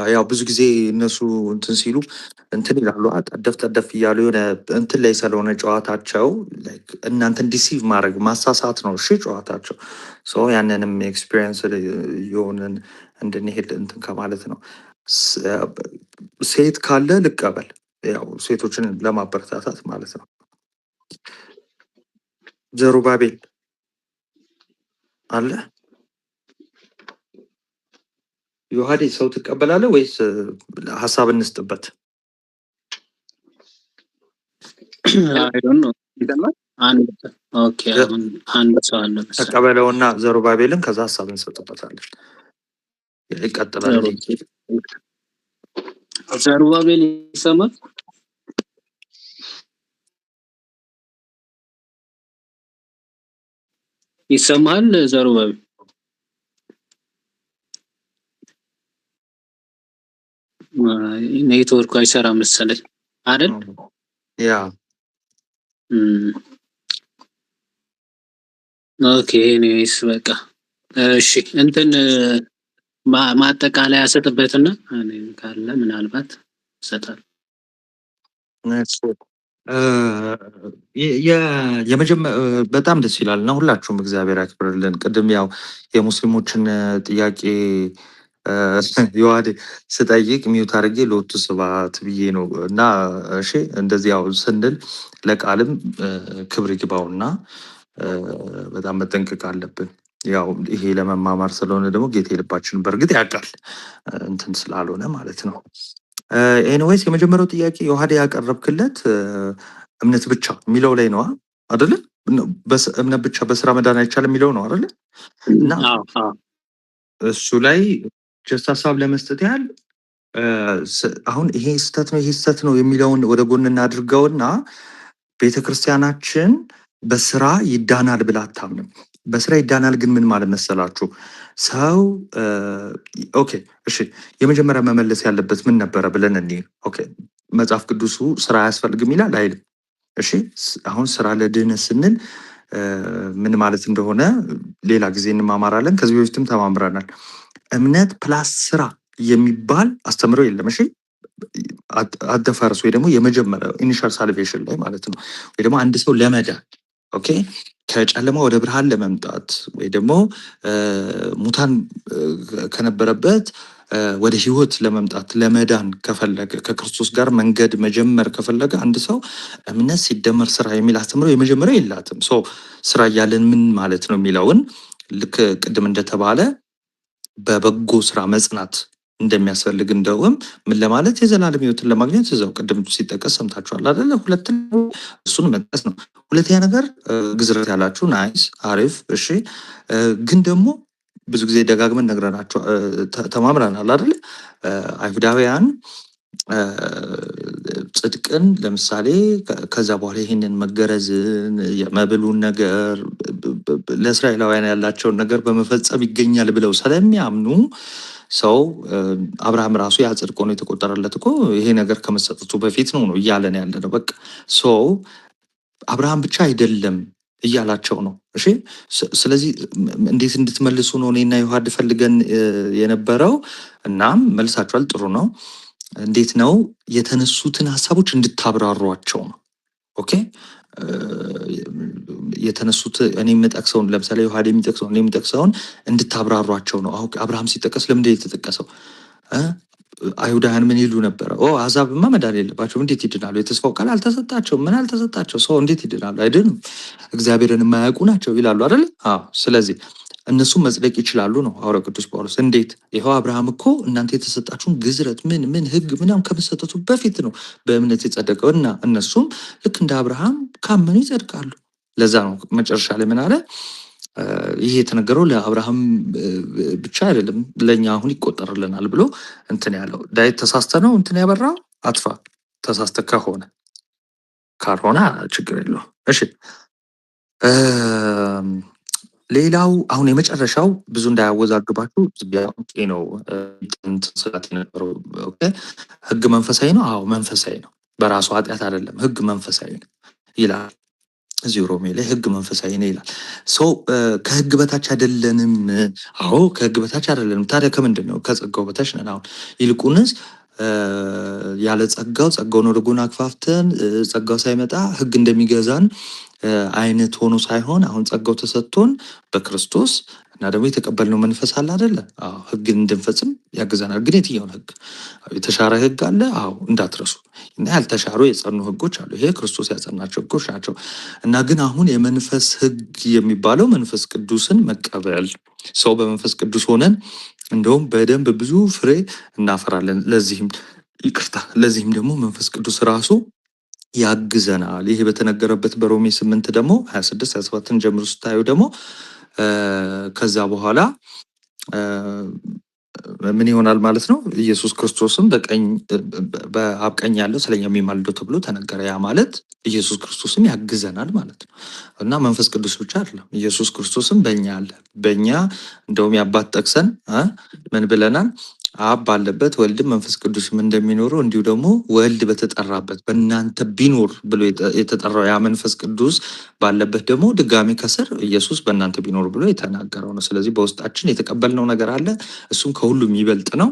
ያው ብዙ ጊዜ እነሱ እንትን ሲሉ እንትን ይላሉ ጠደፍ እያሉ የሆነ እንትን ላይ ስለሆነ ጨዋታቸው እናንተን ዲሲቭ ማድረግ ማሳሳት ነው። እሺ ጨዋታቸው ያንንም ኤክስፒሪየንስ የሆንን እንድንሄድ እንትን ከማለት ነው። ሴት ካለ ልቀበል፣ ያው ሴቶችን ለማበረታታት ማለት ነው። ዘሩባቤል አለ? ዮሐዴ ሰው ትቀበላለህ ወይስ ሀሳብ እንስጥበት? ተቀበለውና ዘሩባቤልን ከዛ ሀሳብ እንሰጥበታለን። ይቀጥላል። ዘሩባቤል ይሰማል? ይሰማል ዘሩባቤል? ኔትወርኩ አይሰራም መሰለኝ አይደል? ያ ኦኬ ኔስ በቃ እሺ እንትን ማጠቃለያ ሰጥበትና እኔ ካለ ምናልባት ሰጣል። በጣም ደስ ይላል እና ሁላችሁም እግዚአብሔር ያክብርልን። ቅድም ያው የሙስሊሞችን ጥያቄ ዮሐዴ ስጠይቅ ሚውት አድርጌ ሎቱ ስብሐት ብዬ ነው እና እሺ እንደዚህ ያው ስንል ለቃልም ክብር ይግባውና በጣም መጠንቀቅ አለብን። ያው ይሄ ለመማማር ስለሆነ ደግሞ ጌታ የልባችንን በእርግጥ ያውቃል እንትን ስላልሆነ ማለት ነው። ኤኒዌይስ የመጀመሪያው ጥያቄ ዮሐዴ ያቀረብክለት እምነት ብቻ የሚለው ላይ ነዋ አይደለ? እምነት ብቻ በስራ መዳን አይቻልም የሚለው ነው አይደለ? እና እሱ ላይ ጀስት ሀሳብ ለመስጠት ያህል አሁን ይሄ ስህተት ነው ይሄ ስህተት ነው የሚለውን ወደ ጎን እናድርገውና ቤተክርስቲያናችን በስራ ይዳናል ብላ አታምንም። በስራ ይዳናል ግን ምን ማለት መሰላችሁ? ሰው ኦኬ እሺ የመጀመሪያ መመለስ ያለበት ምን ነበረ ብለን እኔ ኦኬ መጽሐፍ ቅዱሱ ስራ አያስፈልግም ይላል አይልም? እሺ አሁን ስራ ለድህነት ስንል ምን ማለት እንደሆነ ሌላ ጊዜ እንማማራለን። ከዚህ በፊትም ተማምረናል። እምነት ፕላስ ስራ የሚባል አስተምሮ የለም። እሺ አደፈርስ ወይ ደግሞ የመጀመሪያው ኢኒሻል ሳልቬሽን ላይ ማለት ነው። ወይ ደግሞ አንድ ሰው ለመዳን ኦኬ ከጨለማ ወደ ብርሃን ለመምጣት ወይ ደግሞ ሙታን ከነበረበት ወደ ህይወት ለመምጣት ለመዳን ከፈለገ ከክርስቶስ ጋር መንገድ መጀመር ከፈለገ አንድ ሰው እምነት ሲደመር ስራ የሚል አስተምሮ የመጀመሪያው የላትም። ሶ ስራ እያለን ምን ማለት ነው የሚለውን ልክ ቅድም እንደተባለ በበጎ ስራ መጽናት እንደሚያስፈልግ እንደውም ምን ለማለት የዘላለም ህይወትን ለማግኘት እዛው ቅድም ሲጠቀስ ሰምታችኋል አይደለ? እሱን መጥቀስ ነው። ሁለተኛ ነገር ግዝረት ያላችሁ ናይስ አሪፍ እሺ። ግን ደግሞ ብዙ ጊዜ ደጋግመን ነግረናቸው ተማምረናል አይደለ? አይሁዳውያን ጽድቅን ለምሳሌ ከዛ በኋላ ይህንን መገረዝን የመብሉን ነገር ለእስራኤላውያን ያላቸውን ነገር በመፈጸም ይገኛል ብለው ስለሚያምኑ ሰው አብርሃም ራሱ ያ ጽድቅ ሆኖ የተቆጠረለት እኮ ይሄ ነገር ከመሰጠቱ በፊት ነው እያለን ያለ ነው። በቃ ሰው አብርሃም ብቻ አይደለም እያላቸው ነው። እሺ ስለዚህ እንዴት እንድትመልሱ ነው እኔና ዮሐድ ፈልገን የነበረው። እናም መልሳችኋል፣ ጥሩ ነው። እንዴት ነው የተነሱትን ሀሳቦች እንድታብራሯቸው ነው። ኦኬ የተነሱት እኔ የምጠቅሰውን ለምሳሌ ዮሐድ የሚጠቅሰውን እኔ የምጠቅሰውን እንድታብራሯቸው ነው። አሁን አብርሃም ሲጠቀስ ለምንድን የተጠቀሰው? አይሁዳውያን ምን ይሉ ነበረ? አሕዛብማ መዳን የለባቸውም እንዴት ይድናሉ? የተስፋው ቃል አልተሰጣቸውም። ምን አልተሰጣቸው? ሰው እንዴት ይድናሉ? አይድንም፣ እግዚአብሔርን የማያውቁ ናቸው ይላሉ አይደለ? ስለዚህ እነሱ መጽደቅ ይችላሉ ነው ሐዋርያው ቅዱስ ጳውሎስ። እንዴት? ይኸው አብርሃም እኮ እናንተ የተሰጣችሁን ግዝረት ምን ህግ ምናምን ከመሰጠቱ በፊት ነው በእምነት የጸደቀው እና እነሱም ልክ እንደ አብርሃም ካመኑ ይጸድቃሉ። ለዛ ነው መጨረሻ ላይ ምን አለ? ይህ የተነገረው ለአብርሃም ብቻ አይደለም ለእኛ አሁን ይቆጠርልናል ብሎ እንትን ያለው። ዳዊት ተሳስተ ነው እንትን ያበራው አጥፋ፣ ተሳስተ ከሆነ ካልሆነ ችግር የለውም። እሺ ሌላው አሁን የመጨረሻው ብዙ እንዳያወዛግባችሁ ነው ስላት የነበረው ህግ መንፈሳዊ ነው። አዎ መንፈሳዊ ነው፣ በራሱ ኃጢአት አይደለም። ህግ መንፈሳዊ ነው ይላል እዚሁ ሮሜ ላይ ህግ መንፈሳዊ ነው ይላል። ሰው ከህግ በታች አይደለንም። አዎ ከህግ በታች አይደለንም። ታዲያ ከምንድን ነው? ከጸጋው በታች ነን። አሁን ይልቁንስ ያለ ጸጋውን ወደ ጎን አክፋፍተን ጸጋው ሳይመጣ ህግ እንደሚገዛን አይነት ሆኖ ሳይሆን አሁን ጸጋው ተሰጥቶን በክርስቶስ እና ደግሞ የተቀበልነው መንፈስ አለ አይደለ? አዎ ህግን እንድንፈጽም ያግዘናል። ግን የትኛውን ህግ? የተሻረ ህግ አለ። አዎ እንዳትረሱ። እና ያልተሻሩ የጸኑ ህጎች አሉ። ይሄ ክርስቶስ ያጸናቸው ህጎች ናቸው። እና ግን አሁን የመንፈስ ህግ የሚባለው መንፈስ ቅዱስን መቀበል፣ ሰው በመንፈስ ቅዱስ ሆነን እንደውም በደንብ ብዙ ፍሬ እናፈራለን። ለዚህም ደግሞ መንፈስ ቅዱስ ራሱ ያግዘናል። ይሄ በተነገረበት በሮሜ 8 ደግሞ 26 27 ጀምሮ ስታዩ ደግሞ ከዛ በኋላ ምን ይሆናል ማለት ነው? ኢየሱስ ክርስቶስም በአብ ቀኝ ያለው ስለኛ የሚማልደው ተብሎ ተነገረ። ያ ማለት ኢየሱስ ክርስቶስም ያግዘናል ማለት ነው። እና መንፈስ ቅዱስ ብቻ አይደለም፣ ኢየሱስ ክርስቶስም በእኛ አለ። በእኛ እንደውም ያባት ጠቅሰን ምን ብለናል? አብ ባለበት ወልድም መንፈስ ቅዱስም እንደሚኖሩ እንዲሁ ደግሞ ወልድ በተጠራበት በእናንተ ቢኖር ብሎ የተጠራው ያ መንፈስ ቅዱስ ባለበት ደግሞ ድጋሚ ከስር ኢየሱስ በእናንተ ቢኖር ብሎ የተናገረው ነው። ስለዚህ በውስጣችን የተቀበልነው ነገር አለ። እሱም ከሁሉ የሚበልጥ ነው።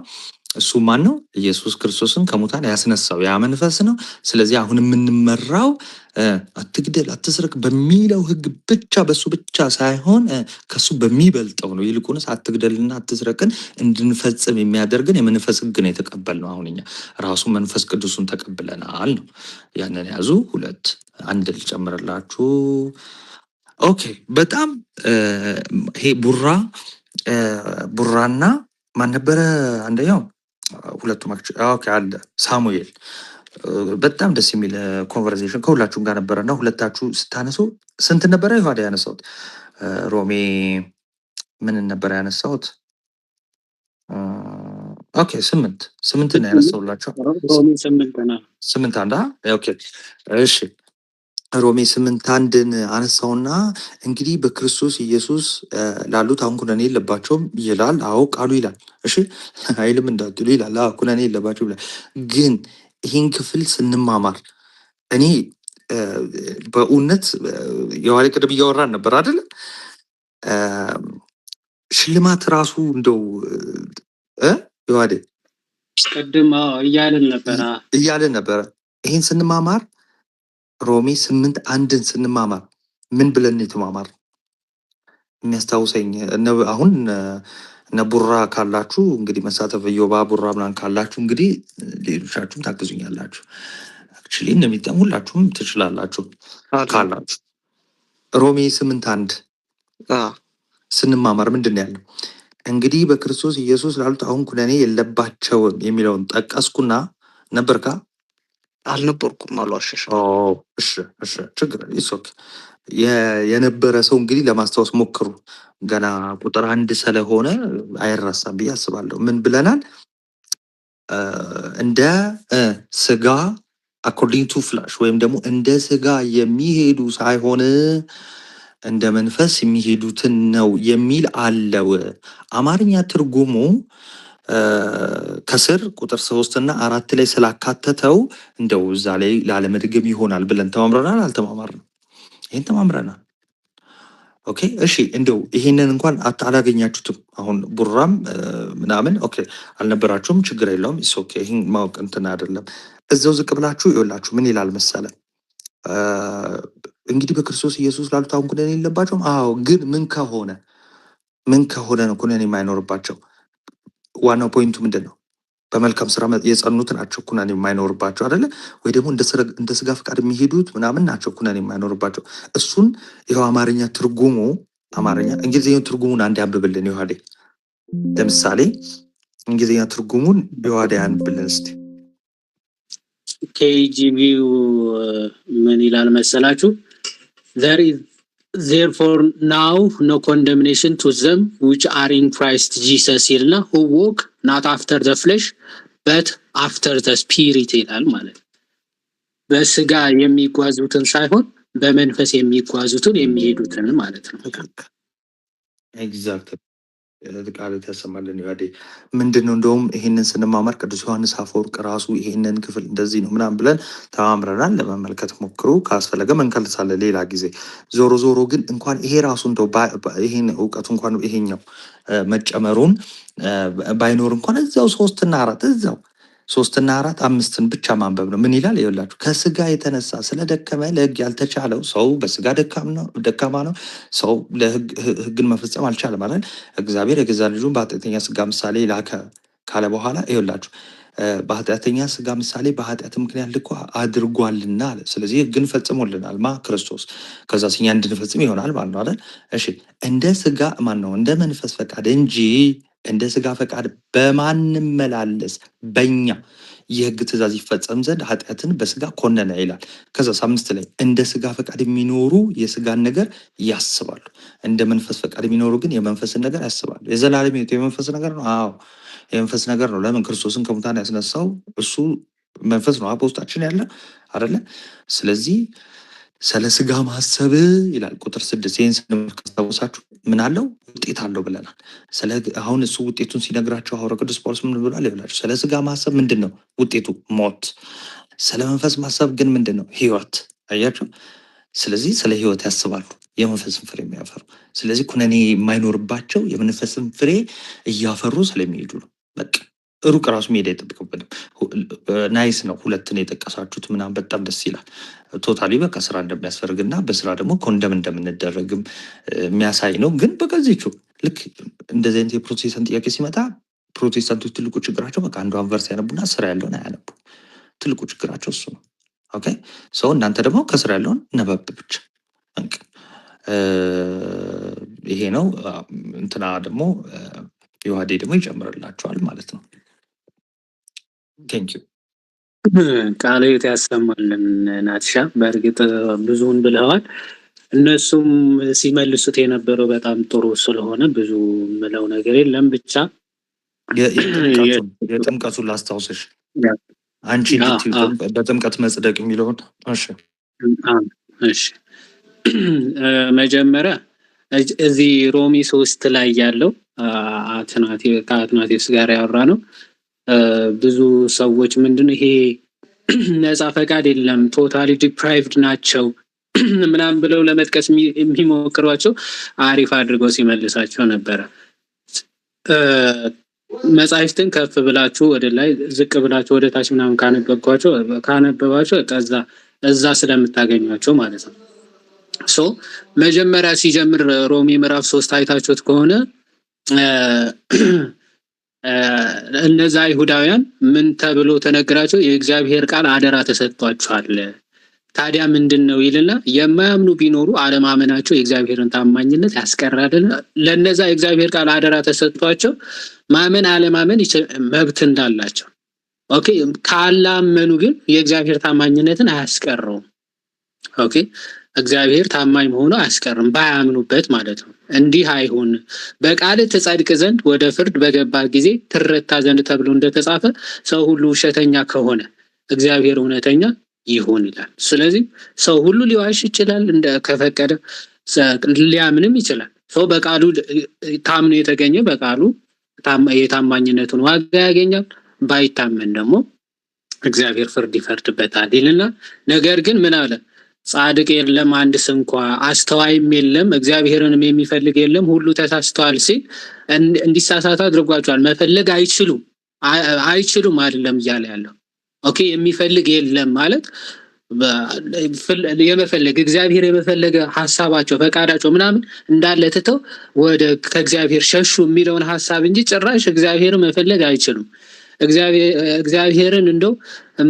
እሱ ማን ነው? ኢየሱስ ክርስቶስን ከሙታን ያስነሳው ያ መንፈስ ነው። ስለዚህ አሁን የምንመራው አትግደል፣ አትስረቅ በሚለው ህግ ብቻ በሱ ብቻ ሳይሆን ከሱ በሚበልጠው ነው። ይልቁንስ አትግደልና አትስረቅን እንድንፈጽም የሚያደርግን የመንፈስ ህግ ነው የተቀበልነው። አሁን እኛ ራሱ መንፈስ ቅዱሱን ተቀብለናል ነው። ያንን ያዙ። ሁለት አንድ ልጨምርላችሁ። ኦኬ በጣም ይሄ ቡራና ማን ነበረ አንደኛው? ሁለቱም ኦኬ አለ ሳሙኤል። በጣም ደስ የሚል ኮንቨርሴሽን ከሁላችሁም ጋር ነበረ እና ሁለታችሁ ስታነሱ ስንት ነበረ ይኋዳ ያነሳሁት? ሮሜ ምን ነበረ ያነሳሁት? ኦኬ ስምንት ነው ያነሳሁላቸው። ስምንት አንድ ኦኬ እሺ ሮሜ 8:1 አነሳውና እንግዲህ በክርስቶስ ኢየሱስ ላሉት አሁን ኩነኔ የለባቸውም ይላል። አዎ ቃሉ ይላል። እሺ አይልም እንዳትሉ ይላል። አዎ ኩነኔ የለባቸውም ይላል። ግን ይህን ክፍል ስንማማር እኔ በእውነት የዋለ ቅድም እያወራን ነበር አይደል? ሽልማት ራሱ እንደው የዋደ ቅድም እያልን ነበረ። ይህን ስንማማር ሮሜ 8:1 ስንማማር ምን ብለን የተማማር የሚያስታውሰኝ አሁን እነ ቡራ ካላችሁ እንግዲህ መሳተፍ ዮባ ቡራ ምናምን ካላችሁ እንግዲህ ሌሎቻችሁም ታግዙኛላችሁ። አክቹሊ እንደሚጠም ሁላችሁም ትችላላችሁ ካላችሁ። ሮሜ 8:1 ስንማማር ምንድን ነው ያለው? እንግዲህ በክርስቶስ ኢየሱስ ላሉት አሁን ኩነኔ የለባቸውም የሚለውን ጠቀስኩና ነበርካ? አልነበርኩም አልዋሸሽ። እሺ ችግር ይሶክ የነበረ ሰው እንግዲህ ለማስታወስ ሞክሩ። ገና ቁጥር 1 ስለሆነ አይረሳም ብዬ አስባለሁ። ምን ብለናል? እንደ ስጋ አኮርዲንግ ቱ ፍላሽ ወይም ደግሞ እንደ ስጋ የሚሄዱ ሳይሆን እንደ መንፈስ የሚሄዱትን ነው የሚል አለው። አማርኛ ትርጉሙ ከስር ቁጥር 3 እና 4 ላይ ስላካተተው እንደው እዛ ላይ ላለመድገም ይሆናል ብለን ተማምረናል። አልተማማርንም? ይህን ተማምረናል። ኦኬ እሺ እንደው ይሄንን እንኳን አላገኛችሁትም። አሁን ቡራም ምናምን ኦኬ አልነበራችሁም፣ ችግር የለውም። ኢስ ኦኬ ይሄን ማወቅ እንትን አይደለም። እዛው ዝቅ ብላችሁ ይኸውላችሁ ምን ይላል መሰለ? እንግዲህ በክርስቶስ ኢየሱስ ላሉት አሁን ኩነኔ የለባቸውም። አዎ ግን ምን ከሆነ ነው ኩነኔ የማይኖርባቸው? ዋናው ፖይንቱ ምንድን ነው? በመልካም ስራ የጸኑት ናቸው ኩነኔ የማይኖርባቸው አይደለ? ወይ ደግሞ እንደ ስጋ ፈቃድ የሚሄዱት ምናምን ናቸው ኩነኔ የማይኖርባቸው። እሱን ይኸው አማርኛ ትርጉሙ እንግሊዝኛ ትርጉሙን አንድ ያንብብልን ይዋዴ። ለምሳሌ እንግሊዝኛ ትርጉሙን ይዋዴ ያንብብልን እስቲ። ኬጂቪው ምን ይላል መሰላችሁ? Therefore now no condemnation to them which are in Christ Jesus ይልና who walk not after the flesh but after the spirit ይላል ማለት ነው። በስጋ የሚጓዙትን ሳይሆን በመንፈስ የሚጓዙትን የሚሄዱትን ማለት ነው። ኤግዛክት ቃል ተሰማልን ይዋዴ። ምንድነው እንደውም ይሄንን ስንማማር ቅዱስ ዮሐንስ አፈወርቅ ራሱ ይሄንን ክፍል እንደዚህ ነው ምናምን ብለን ተማምረናል። ለመመልከት ሞክሩ፣ ካስፈለገ መንከልሳለን ሌላ ጊዜ። ዞሮ ግን እንኳን ይሄ ራሱ እንደው ይሄን እውቀቱ እንኳን ይሄኛው መጨመሩን ባይኖር እንኳን እዛው 3 እና 4 እዛው 3 እና 4 5ን ብቻ ማንበብ ነው። ምን ይላል ይኸውላችሁ? ከስጋ የተነሳ ስለደከመ ለሕግ ያልተቻለው ሰው በስጋ ደካማ ነው። ሰው ሕግን መፈጸም አልቻለም ማለት እግዚአብሔር የገዛ ልጁን በኃጢአተኛ ስጋ ምሳሌ ላከ ካለ በኋላ ይኸውላችሁ በኃጢአተኛ ስጋ ምሳሌ በኃጢአት ምክንያት ልኮ አድርጓልና አለ። ስለዚህ ሕግን ፈጽሞልናል ክርስቶስ። ከዛ እኛ እንድንፈጽም ይሆናል ማለት ነው አይደል? እሺ እንደ ስጋ እንደ መንፈስ ፈቃድ እንጂ እንደ ስጋ ፈቃድ በማንመላለስ በእኛ የሕግ ትእዛዝ ይፈጸም ዘንድ ኃጢአትን በስጋ ኮነነ ይላል። ከዛ 5 ላይ እንደ ስጋ ፈቃድ የሚኖሩ የስጋን ነገር ያስባሉ፣ እንደ መንፈስ ፈቃድ የሚኖሩ ግን የመንፈስን ነገር ያስባሉ። የዘላለም ሕይወት የመንፈስ ነገር ነው። አዎ የመንፈስ ነገር ነው። ለምን? ክርስቶስን ከሙታን ያስነሳው እሱ መንፈስ ነው በውስጣችን ያለ አይደለ? ስለዚህ ስለ ስጋ ማሰብ ይላል ቁጥር 6። ይህን ስንመለከታችሁ ምን አለው? ውጤት አለው ብለናል። አሁን እሱ ውጤቱን ሲነግራቸው ሐዋርያው ቅዱስ ጳውሎስ ምን ብሏል? ይላችሁ ስለ ስጋ ማሰብ ምንድን ነው ውጤቱ? ሞት። ስለ መንፈስ ማሰብ ግን ምንድን ነው? ሕይወት። አያችሁ? ስለዚህ ስለ ሕይወት ያስባሉ፣ የመንፈስን ፍሬ የሚያፈሩ። ስለዚህ ኩነኔ የማይኖርባቸው የመንፈስን ፍሬ እያፈሩ ስለሚሄዱ ነው። በቃ ሩቅ ራሱ መሄድ አይጠብቅብንም። ናይስ ነው ሁለትን የጠቀሳችሁት ምናምን በጣም ደስ ይላል። ቶታሊ በቃ ስራ እንደሚያስፈልግና በስራ ደግሞ ኮንደም እንደምንደረግም የሚያሳይ ነው። ግን በቀዚቹ ልክ እንደዚህ አይነት የፕሮቴስታንት ጥያቄ ሲመጣ ፕሮቴስታንቶች ትልቁ ችግራቸው በቃ አንዷን ቨርስ ያነቡና ስራ ያለውን አያነቡ። ትልቁ ችግራቸው እሱ ነው። ኦኬ ሰው እናንተ ደግሞ ከስራ ያለውን ነበብ ብቻ ይሄ ነው። እንትና ደግሞ የዋዴ ደግሞ ይጨምርላቸዋል ማለት ነው። ቴንክ ዩ ቃለ ሕይወት ያሰማልን ናትሻ። በእርግጥ ብዙውን ብለዋል። እነሱም ሲመልሱት የነበረው በጣም ጥሩ ስለሆነ ብዙ ምለው ነገር የለም። ብቻ የጥምቀቱን ላስታውስሽ አንቺ በጥምቀት መጽደቅ የሚለውን እሺ መጀመሪያ እዚህ ሮሚ 3 ላይ ያለው ከአትናቴዎስ ጋር ያወራ ነው። ብዙ ሰዎች ምንድነው ይሄ ነፃ ፈቃድ የለም ቶታሊ ዲፕራይቭድ ናቸው ምናምን ብለው ለመጥቀስ የሚሞክሯቸው አሪፍ አድርገው ሲመልሳቸው ነበረ። መጻሕፍትን ከፍ ብላችሁ ወደ ላይ ዝቅ ብላችሁ ወደ ታች ምናምን ካነበባቸው እዛ ስለምታገኟቸው ማለት ነው። ሶ መጀመሪያ ሲጀምር ሮሚ ምዕራፍ 3 አይታችሁት ከሆነ እነዛ አይሁዳውያን ምን ተብሎ ተነግራቸው የእግዚአብሔር ቃል አደራ ተሰጥቷቸዋል። ታዲያ ምንድነው ይልና የማያምኑ ቢኖሩ አለማመናቸው የእግዚአብሔርን ታማኝነት ያስቀራል። ለነዛ የእግዚአብሔር ቃል አደራ ተሰጥቷቸው ማመን አለማመን መብት እንዳላቸው ኦኬ። ካላመኑ ግን የእግዚአብሔር ታማኝነትን አያስቀረውም። ኦኬ እግዚአብሔር ታማኝ መሆኑ አያስቀርም ባያምኑበት ማለት ነው። እንዲህ አይሁን በቃል ትጸድቅ ዘንድ ወደ ፍርድ በገባ ጊዜ ትረታ ዘንድ ተብሎ እንደተጻፈ ሰው ሁሉ ውሸተኛ ከሆነ እግዚአብሔር እውነተኛ ይሁን ይላል። ስለዚህ ሰው ሁሉ ሊዋሽ ይችላል፣ ከፈቀደ ሊያምንም ይችላል። ሰው በቃሉ ታምኖ የተገኘ በቃሉ የታማኝነቱን ዋጋ ያገኛል። ባይታመን ደግሞ እግዚአብሔር ፍርድ ይፈርድበታል ይልና ነገር ግን ምን አለ? ጻድቅ የለም አንድስ እንኳ፣ አስተዋይም የለም፣ እግዚአብሔርንም የሚፈልግ የለም፣ ሁሉ ተሳስተዋል ሲል እንዲሳሳቱ አድርጓቸዋል። መፈለግ አይችሉም አይደለም እያለ ያለው ኦኬ። የሚፈልግ የለም ማለት የመፈለግ እግዚአብሔር የመፈለገ ሐሳባቸው ፈቃዳቸው ምናምን እንዳለ ትተው ወደ ከእግዚአብሔር ሸሹ የሚለውን ሐሳብ እንጂ ጭራሽ እግዚአብሔርን መፈለግ አይችሉም። እግዚአብሔርን እንደው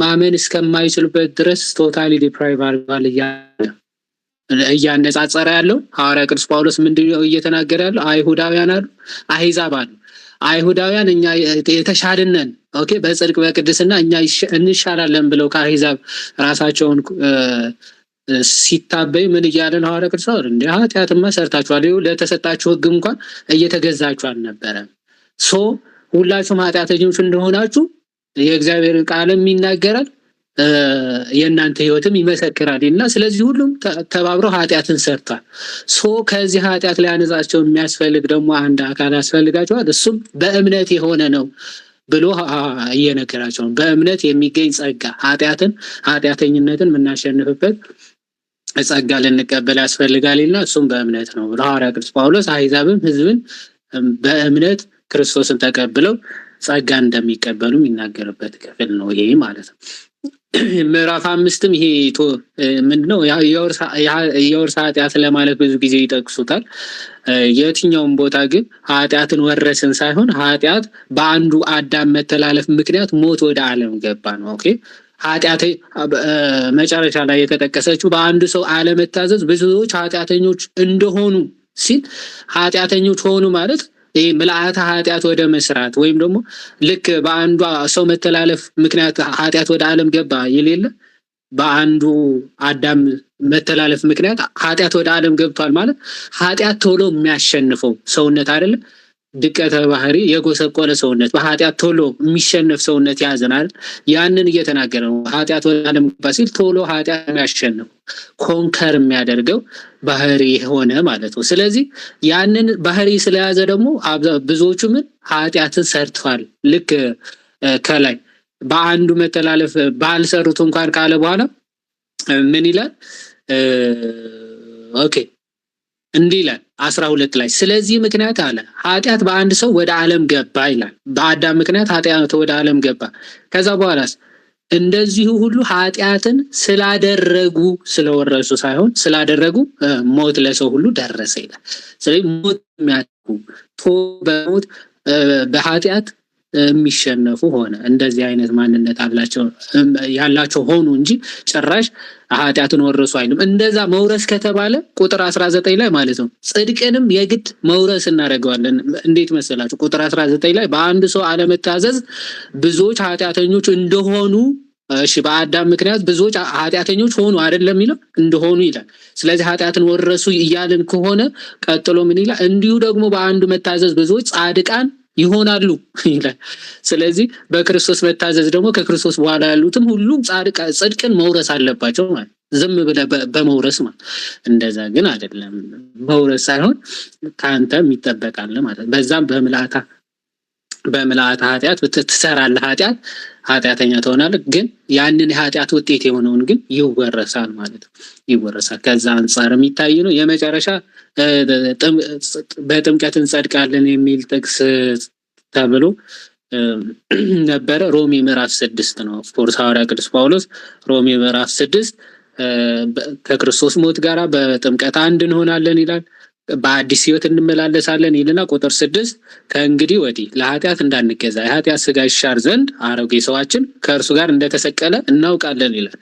ማመን እስከማይችሉበት ድረስ ቶታሊ ዲፕራይቭ አድርጓል እያነጻጸረ ያለው ሐዋርያ ቅዱስ ጳውሎስ ምንድነው እየተናገረ ያለው? አይሁዳውያን አሉ፣ አሕዛብ አሉ። አይሁዳውያን እኛ የተሻልነን ኦኬ በጽድቅ በቅድስና እኛ እንሻላለን ብለው ከአሕዛብ ራሳቸውን ሲታበይ ምን እያለን ሐዋርያ ቅዱስ ጳውሎስ እንደ ኃጢአትማ ሰርታችኋል፣ ለተሰጣችሁ ሕግ እንኳን እየተገዛችሁ አልነበረም። ሁላችሁም ኃጢአተኞች እንደሆናችሁ የእግዚአብሔር ቃልም ይናገራል፣ የእናንተ ህይወትም ይመሰክራል እና ስለዚህ ሁሉም ተባብረው ኃጢአትን ሰርቷል። ከዚህ ኃጢአት ላይ አነጻቸው የሚያስፈልግ ደግሞ አንድ አካል ያስፈልጋቸዋል። እሱም በእምነት የሆነ ነው ብሎ እየነገራቸው ነው። በእምነት የሚገኝ ጸጋ ኃጢአተኝነትን የምናሸንፍበት ጸጋ ልንቀበል ያስፈልጋል እና እሱም በእምነት ነው ብሎ ሐዋርያ ቅዱስ ጳውሎስ አሕዛብም ህዝብን በእምነት ክርስቶስን ተቀብለው ጸጋ እንደሚቀበሉ የሚናገርበት ክፍል ነው ይሄ ማለት ነው። ምዕራፍ 5ም ይሄ ምንድነው የውርስ ኃጢአት ለማለት ብዙ ጊዜ ይጠቅሱታል። የትኛውም ቦታ ግን ኃጢአትን ወረስን ሳይሆን ኃጢአት በአንዱ አዳም መተላለፍ ምክንያት ሞት ወደ ዓለም ገባ ነው። ኦኬ ኃጢአት መጨረሻ ላይ የተጠቀሰችው በአንዱ ሰው አለመታዘዝ ብዙዎች ኃጢአተኞች እንደሆኑ ሲል ኃጢአተኞች ሆኑ ማለት ይሄ ምልአተ ኃጢአት ወደ መስራት ወይም ደግሞ ልክ በአንዱ ሰው መተላለፍ ምክንያት ኃጢአት ወደ ዓለም ገባ የሌለ በአንዱ አዳም መተላለፍ ምክንያት ኃጢአት ወደ ዓለም ገብቷል ማለት ኃጢአት ቶሎ የሚያሸንፈው ሰውነት አይደለም። ድቀተ ባህሪ የጎሰቆለ ሰውነት በኃጢአት ቶሎ የሚሸነፍ ሰውነት ያዘናል። ያንን እየተናገረ ነው። ኃጢአት ወደ ዓለም ገባ ሲል ቶሎ ኃጢአት የሚያሸንፈው ኮንከር የሚያደርገው ባህሪ ሆነ ማለት ነው። ስለዚህ ያንን ባህሪ ስለያዘ ደግሞ ብዙዎቹ ምን ኃጢአትን ሰርተዋል። ልክ ከላይ በአንዱ መተላለፍ ባልሰሩት እንኳን ካለ በኋላ ምን ይላል? ኦኬ እንዲህ ይላል 12 ላይ ስለዚህ ምክንያት አለ ኃጢአት በአንድ ሰው ወደ ዓለም ገባ ይላል። በአዳም ምክንያት ኃጢአት ወደ ዓለም ገባ። ከዛ በኋላስ እንደዚሁ ሁሉ ኃጢአትን ስላደረጉ ስለወረሱ ሳይሆን ስላደረጉ ሞት ለሰው ሁሉ ደረሰ ይላል። ስለዚህ ሞት የሚያደርጉ በሞት በኃጢአት የሚሸነፉ ሆነ እንደዚህ አይነት ማንነት ያላቸው ሆኑ እንጂ ጭራሽ ኃጢአትን ወረሱ አይልም። እንደዛ መውረስ ከተባለ ቁጥር 19 ላይ ማለት ነው ጽድቅንም የግድ መውረስ እናደርገዋለን። እንዴት መሰላችሁ? ቁጥር 19 ላይ በአንድ ሰው አለመታዘዝ ብዙዎች ኃጢአተኞች እንደሆኑ እሺ በአዳም ምክንያት ብዙዎች ኃጢአተኞች ሆኑ አይደለም የሚለው እንደሆኑ ይላል። ስለዚህ ኃጢአትን ወረሱ እያልን ከሆነ ቀጥሎ ምን ይላል? እንዲሁ ደግሞ በአንዱ መታዘዝ ብዙዎች ጻድቃን ይሆናሉ ይላል። ስለዚህ በክርስቶስ መታዘዝ ደግሞ ከክርስቶስ በኋላ ያሉትም ሁሉም ጽድቅን መውረስ አለባቸው ማለት ዝም ብለህ በመውረስ ማለት እንደዛ ግን አይደለም። መውረስ ሳይሆን ካንተ ይጠበቃል ማለት በዛም በምልአተ ኃጢአት ትሰራለህ ኃጢአተኛ ትሆናለህ። ግን ያንን የኃጢአት ውጤት የሆነውን ግን ይወረሳል ማለት ነው። ይወረሳል። ከዛ አንጻር የሚታይ ነው። የመጨረሻ በጥምቀት እንጸድቃለን የሚል ጥቅስ ተብሎ ነበረ። ሮሜ ምዕራፍ 6 ነው። ኦፍኮርስ ሐዋርያ ቅዱስ ጳውሎስ ሮሜ ምዕራፍ 6 ከክርስቶስ ሞት ጋራ በጥምቀት አንድ እንሆናለን ይላል። በአዲስ ሕይወት እንመላለሳለን ይልና ቁጥር 6 ከእንግዲህ ወዲህ ለኃጢአት እንዳንገዛ የኃጢአት ሥጋ ይሻር ዘንድ አሮጌ ሰዋችን ከእርሱ ጋር እንደተሰቀለ እናውቃለን ይላል።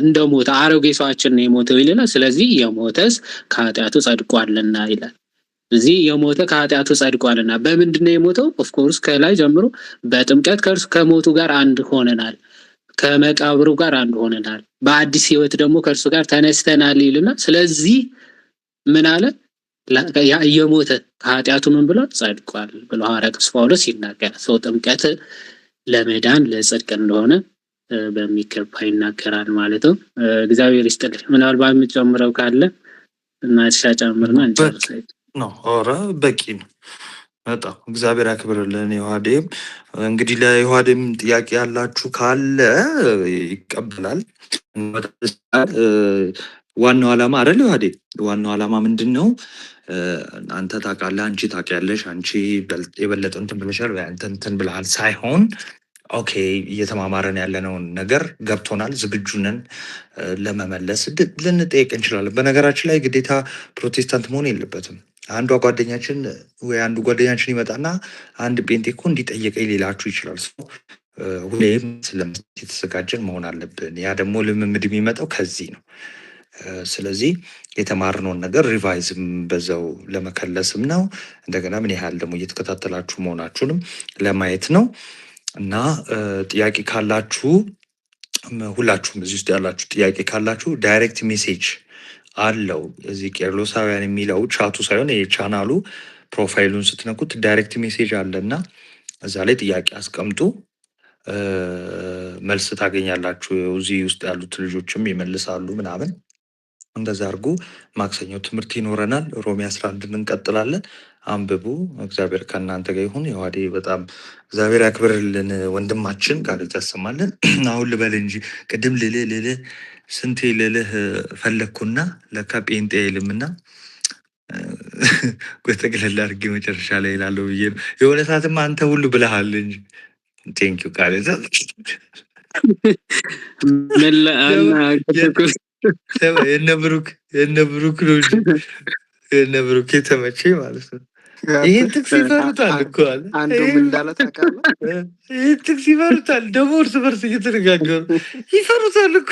እንደሞተ አሮጌ ሰዋችን ነው የሞተው ይልና ስለዚህ የሞተስ ከኃጢአቱ ጸድቋልና ይላል። እዚህ የሞተ ከኃጢአቱ ጸድቋልና በምንድነው የሞተው? ኦፍኮርስ ከላይ ጀምሮ በጥምቀት ከእርሱ ከሞቱ ጋር አንድ ሆነናል፣ ከመቃብሩ ጋር አንድ ሆነናል፣ በአዲስ ሕይወት ደግሞ ከእርሱ ጋር ተነስተናል ይልና ስለዚህ ምን አለ? የሞተ ከኃጢአቱ ምን ብሎ ጸድቋል ብሎ ሐዋርያ ቅዱስ ጳውሎስ ይናገራል። ሰው ጥምቀት ለመዳን ለጽድቅ እንደሆነ በሚገባ ይናገራል ማለት ነው። እግዚአብሔር ይስጥልኝ። ምናልባት የምትጨምረው ካለ እና ጨምርና እንጨርስ ነው። ኧረ በቂ ነው። በጣም እግዚአብሔር ያክብርልን። ዮሐዴም እንግዲህ ለዮሐዴም ጥያቄ ያላችሁ ካለ ይቀበላል። ዋናው ዓላማ አይደል ዮሐዴ? ዋናው ዓላማ ምንድን ነው? አንተ ታውቃለህ፣ አንቺ ታውቂያለሽ፣ አንቺ የበለጠ እንትን ብለሻል ወይ እንትን ብለሃል ሳይሆን ኦኬ እየተማማረን ያለነውን ነገር ገብቶናል፣ ዝግጁ ነን ለመመለስ ልንጠየቅ እንችላለን። በነገራችን ላይ ግዴታ ፕሮቴስታንት መሆን የለበትም። አንዷ ጓደኛችን ወይ አንዱ ጓደኛችን ይመጣና አንድ ጴንጤ እኮ እንዲጠየቀኝ ሊላችሁ ይችላል። ሁሌም ስለመስጠት የተዘጋጀን መሆን አለብን። ያ ደግሞ ልምምድ የሚመጣው ከዚህ ነው። ስለዚህ የተማርነውን ነገር ሪቫይዝም በዛው ለመከለስም ነው። እንደገና ምን ያህል ደግሞ እየተከታተላችሁ መሆናችሁንም ለማየት ነው። እና ጥያቄ ካላችሁ ሁላችሁም እዚህ ውስጥ ያላችሁ ጥያቄ ካላችሁ ዳይሬክት ሜሴጅ አለው እዚህ ቄርሎሳውያን የሚለው ቻቱ ሳይሆን የቻናሉ ፕሮፋይሉን ስትነኩት ዳይሬክት ሜሴጅ አለና እዛ ላይ ጥያቄ አስቀምጡ፣ መልስ ታገኛላችሁ። እዚህ ውስጥ ያሉት ልጆችም ይመልሳሉ ምናምን። እንደዛ አድርጉ። ማክሰኞ ትምህርት ይኖረናል። ሮሜ 11 እንቀጥላለን። አንብቡ። እግዚአብሔር ከእናንተ ጋር ይሁን። ዮሐዴ በጣም እግዚአብሔር ያክብርልን ወንድማችን፣ ቃል ያሰማልን። አሁን ልበል እንጂ ቅድም ልልህ ስንቴ ልልህ ፈለግኩና ለካ ጴንጤ አይልምና ጠቅለል አድርጌ መጨረሻ ላይ ይላለሁ ብዬ ነው። የሆነ ሰዓትማ አንተ ሁሉ ብለሃል እንጂ ቴንኪው ቃል የነ ብሩክ ነው እንጂ የነ ብሩክ የተመቼ ማለት ነው። ይህን ጥቅስ ይፈሩታል እኮ አለ። አንዱም እንዳለ ታውቃለህ። ይህን ጥቅስ ይፈሩታል ደግሞ እርስ በርስ እየተነጋገሩ ይፈሩታል እኮ።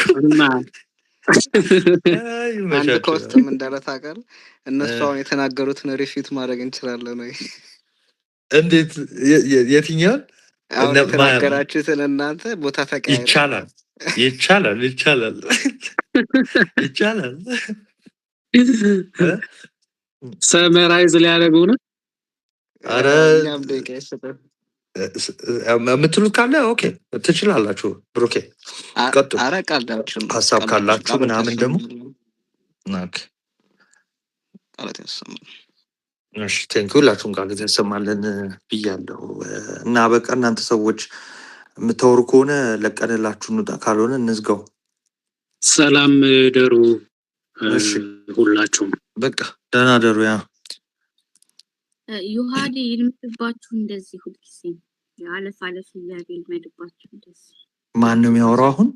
አንድ ከውስጥም እንዳለ ታውቃለህ። እነሱ አሁን የተናገሩትን ሪፊት ማድረግ እንችላለን ወይ? እንዴት? የትኛውን? አሁን የተናገራችሁትን እናንተ ቦታ ተቀያይረ ይቻላል ይቻላል ይቻላል ይቻላል። ሰመራይዝ ሊያደርጉ ነው። ኧረ የምትሉት ካለ ኦኬ ትችላላችሁ። ብሩኬ ቀጥሉ። ሀሳብ ካላችሁ ምናምን ደግሞ እሺ ቴንኪው። ሁላችሁም ቃል ያሰማልን ብያለሁ። እና በቃ እናንተ ሰዎች የምታወሩ ከሆነ ለቀንላችሁ እንውጣ፣ ካልሆነ እንዝጋው። ሰላም ደሩ። እሺ ሁላችሁም። በቃ ደህና ደሩ። ያ ዮሐዴ ይልመድባችሁ እንደዚህ ሁልጊዜ አለፍ አለፍ እያለ ይልመድባችሁ እንደዚህ። ማን ነው የሚያወራው አሁን?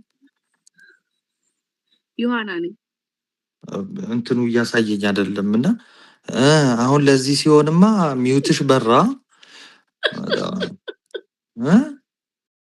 ዮሐና ነኝ። እንትኑ እያሳየኝ አይደለም እና አሁን ለዚህ ሲሆንማ ሚውትሽ በራ